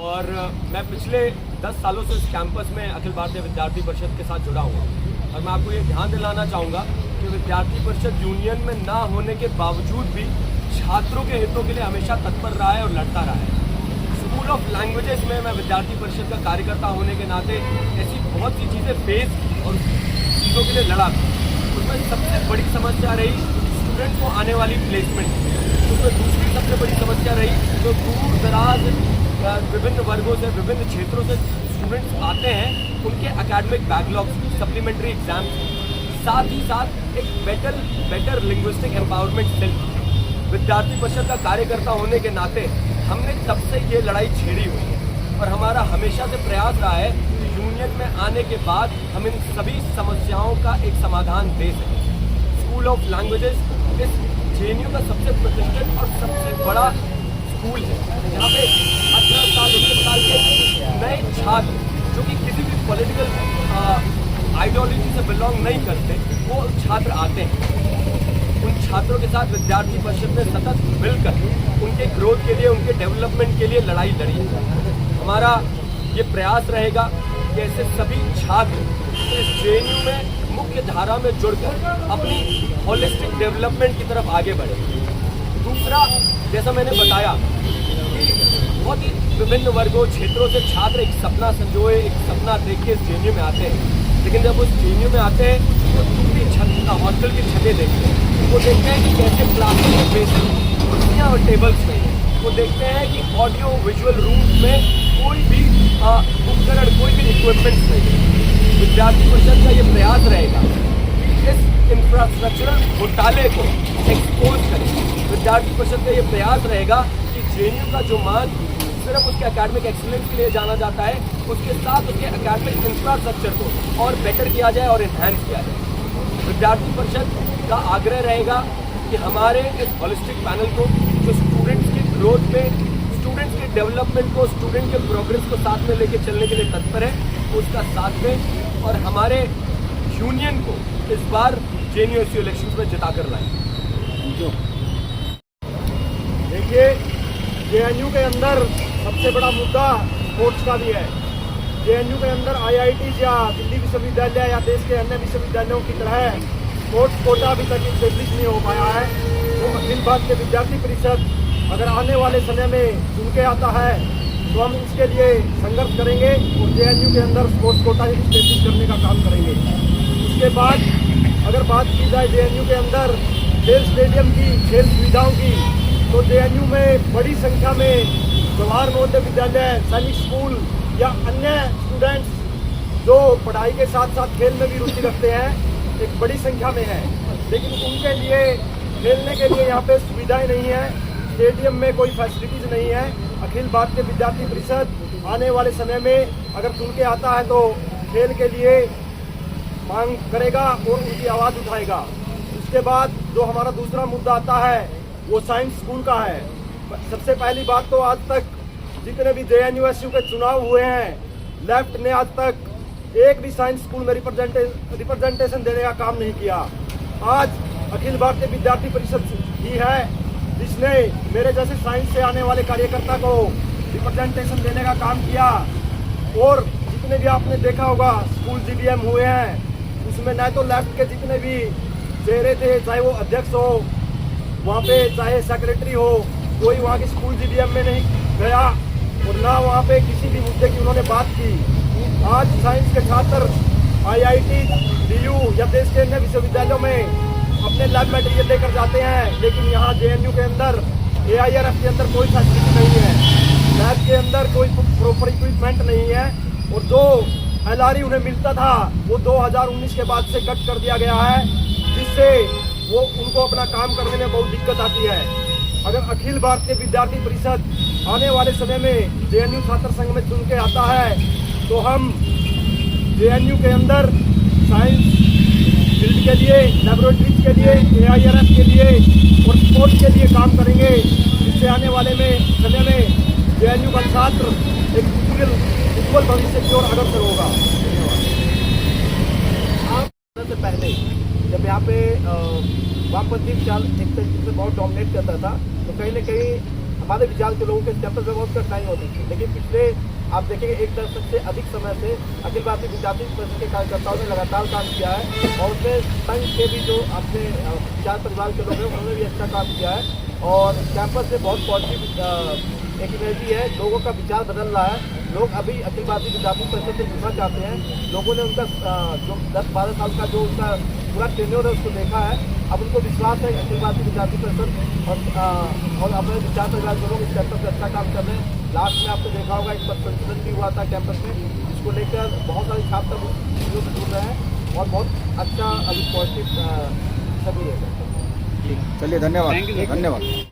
और मैं पिछले 10 सालों से इस कैंपस में अखिल भारतीय विद्यार्थी परिषद के साथ जुड़ा हुआ हूँ और मैं आपको ये ध्यान दिलाना चाहूँगा कि विद्यार्थी परिषद यूनियन में ना होने के बावजूद भी छात्रों के हितों के लिए हमेशा तत्पर रहा है और लड़ता रहा है। स्कूल ऑफ लैंग्वेजेस में मैं विद्यार्थी परिषद का कार्यकर्ता होने के नाते ऐसी बहुत सी चीज़ें फेस और चीज़ों के लिए लड़ा। उसमें सबसे बड़ी समस्या रही स्टूडेंट्स को आने वाली प्लेसमेंट। उसमें दूसरी सबसे बड़ी समस्या रही जो दूर दराज विभिन्न वर्गों से विभिन्न क्षेत्रों से स्टूडेंट्स आते हैं, उनके एकेडमिक बैकलॉग्स, सप्लीमेंट्री एग्जाम्स, साथ ही साथ एक बेटर लिंग्विस्टिक एम्पावरमेंट सेल। विद्यार्थी परिषद का कार्यकर्ता होने के नाते हमने तब से ये लड़ाई छेड़ी हुई है और हमारा हमेशा से प्रयास रहा है कि यूनियन में आने के बाद हम इन सभी समस्याओं का एक समाधान दे सकें। स्कूल ऑफ लैंग्वेजेस इस JNU का सबसे प्रतिष्ठित और सबसे बड़ा स्कूल है जहाँ पे 18 साल 19 साल के नए छात्र जो कि किसी भी पॉलिटिकल आइडियोलॉजी से बिलोंग नहीं करते वो छात्र आते हैं। उन छात्रों के साथ विद्यार्थी परिषद ने सतत मिलकर उनके ग्रोथ के लिए, उनके डेवलपमेंट के लिए लड़ाई लड़ी है। हमारा ये प्रयास रहेगा कि ऐसे सभी छात्र इस JNU में मुख्य धारा में जुड़कर अपनी होलिस्टिक डेवलपमेंट की तरफ आगे बढ़े। दूसरा, जैसा मैंने बताया कि बहुत ही विभिन्न वर्गों क्षेत्रों से छात्र एक सपना संजोए, एक सपना देख के इस JNU में आते हैं, लेकिन जब उस JNU में आते हैं तो टूटी छत, हॉस्टल की छतें देखते हैं, वो देखते हैं कि कैसे क्लासेस में बेसिक कुर्सियाँ और टेबल्स नहीं है। वो देखते हैं कि ऑडियो विजुअल रूम्स में कोई भी उपकरण, कोई भी इक्विपमेंट्स नहीं है। विद्यार्थी परिषद का ये प्रयास रहेगा कि इस इंफ्रास्ट्रक्चरल घोटाले को एक्सपोज करें। विद्यार्थी परिषद का ये प्रयास रहेगा कि JNU का जो मान सिर्फ उसके एकेडमिक एक्सीलेंस के लिए जाना जाता है, उसके साथ उसके एकेडमिक इंफ्रास्ट्रक्चर को और बेटर किया जाए और इन्हांस किया जाए। विद्यार्थी परिषद का आग्रह रहेगा कि हमारे इस होलिस्टिक पैनल को जो स्टूडेंट्स की ग्रोथ में, स्टूडेंट्स के डेवलपमेंट को, स्टूडेंट के प्रोग्रेस को साथ में लेके चलने के लिए तत्पर है, उसका साथ में और हमारे यूनियन को इस बार JNUSU इलेक्शंस में जिता कर लाएं। देखिए, JNU के अंदर सबसे बड़ा मुद्दा स्पोर्ट्स का भी है। JNU के अंदर IIT या दिल्ली विश्वविद्यालय या देश के अन्य विश्वविद्यालयों की तरह स्पोर्ट्स कोटा अभी तक स्टेब्लिश नहीं हो पाया है। तो अखिल भारतीय विद्यार्थी परिषद अगर आने वाले समय में चुन के आता है तो हम इसके लिए संघर्ष करेंगे और JNU के अंदर स्पोर्ट्स कोटा स्टेब्लिश करने का काम करेंगे। उसके बाद अगर बात की जाए JNU के अंदर खेल स्टेडियम की, खेल सुविधाओं की, तो JNU में बड़ी संख्या में जवाहर नवोदय विद्यालय, सैनिक स्कूल या अन्य स्टूडेंट्स जो पढ़ाई के साथ साथ खेल में भी रुचि रखते हैं एक बड़ी संख्या में है, लेकिन उनके लिए खेलने के लिए यहाँ पे सुविधाएं नहीं है, स्टेडियम में कोई फैसिलिटीज नहीं है। अखिल भारतीय विद्यार्थी परिषद आने वाले समय में अगर चुन के आता है तो खेल के लिए मांग करेगा और उनकी आवाज़ उठाएगा। उसके बाद जो हमारा दूसरा मुद्दा आता है वो साइंस स्कूल का है। सबसे पहली बात तो आज तक जितने भी JNUSU के चुनाव हुए हैं, लेफ्ट ने आज तक एक भी साइंस स्कूल में रिप्रेजेंटेशन देने का काम नहीं किया। आज अखिल भारतीय विद्यार्थी परिषद ही है जिसने मेरे जैसे साइंस से आने वाले कार्यकर्ता को रिप्रेजेंटेशन देने का काम किया। और जितने भी आपने देखा होगा स्कूल GDM हुए हैं, उसमें न तो लेफ्ट के जितने भी चेहरे थे, चाहे वो अध्यक्ष हो वहाँ पे, चाहे सेक्रेटरी हो, कोई वहाँ के स्कूल GDM में नहीं गया और ना वहाँ पे किसी भी मुद्दे की उन्होंने बात की। आज साइंस के छात्र IIT, DU या देश के अन्य विश्वविद्यालयों में अपने लैब मटेरियल लेकर जाते हैं, लेकिन यहाँ JNU के अंदर AIRF के अंदर कोई फैसिलिटी नहीं है, लैब के अंदर कोई प्रॉपर इक्विपमेंट नहीं है और जो LRE उन्हें मिलता था वो 2019 के बाद से कट कर दिया गया है, जिससे वो उनको अपना काम करने में बहुत दिक्कत आती है। अगर अखिल भारतीय विद्यार्थी परिषद आने वाले समय में JNU छात्र संघ में चुन के आता है तो हम JNU के अंदर साइंस फील्ड के लिए, लेबोरेटरीज के लिए, AIRF के लिए और स्पोर्ट्स के लिए काम करेंगे, जिससे आने वाले समय में JNU का छात्र एक उज्ज्वल भविष्य की ओर अग्रसर होगा। से पहले जब यहाँ पे वामपंथी विचार एक तरीके से बहुत डोमिनेट करता था, तो कहीं ना कहीं हमारे विचार के लोगों के इस कैंपस में बहुत कठिनाई होती थी, लेकिन पिछले आप देखेंगे 1 दशक से अधिक समय से अखिल भारतीय विद्यार्थी परिषद के कार्यकर्ताओं ने लगातार काम किया है और उसमें संघ के भी जो अपने विचार परिवार के लोग हैं उन्होंने भी अच्छा काम किया है और कैंपस में बहुत पॉजिटिव एक एनर्जी है, लोगों का विचार बदल रहा है। लोग अभी अखिल भारतीय विद्यार्थी परिषद से जुड़ना चाहते हैं। लोगों ने उनका जो 10-12 साल का जो उनका पूरा टेन्योर है उसको देखा है। अब उनको विश्वास है अखिल भारतीय विद्यार्थी परिषद और अपने विचार परिवार के लोग इस कैंपस में अच्छा काम कर रहे हैं। लास्ट में आपने देखा होगा एक पद संशोधन भी हुआ था कैंपस में, जिसको लेकर बहुत सारे छात्र चीज़ों से जुड़ रहे हैं और बहुत अच्छा अभी पॉजिटिव सभी है। चलिए धन्यवाद धन्यवाद।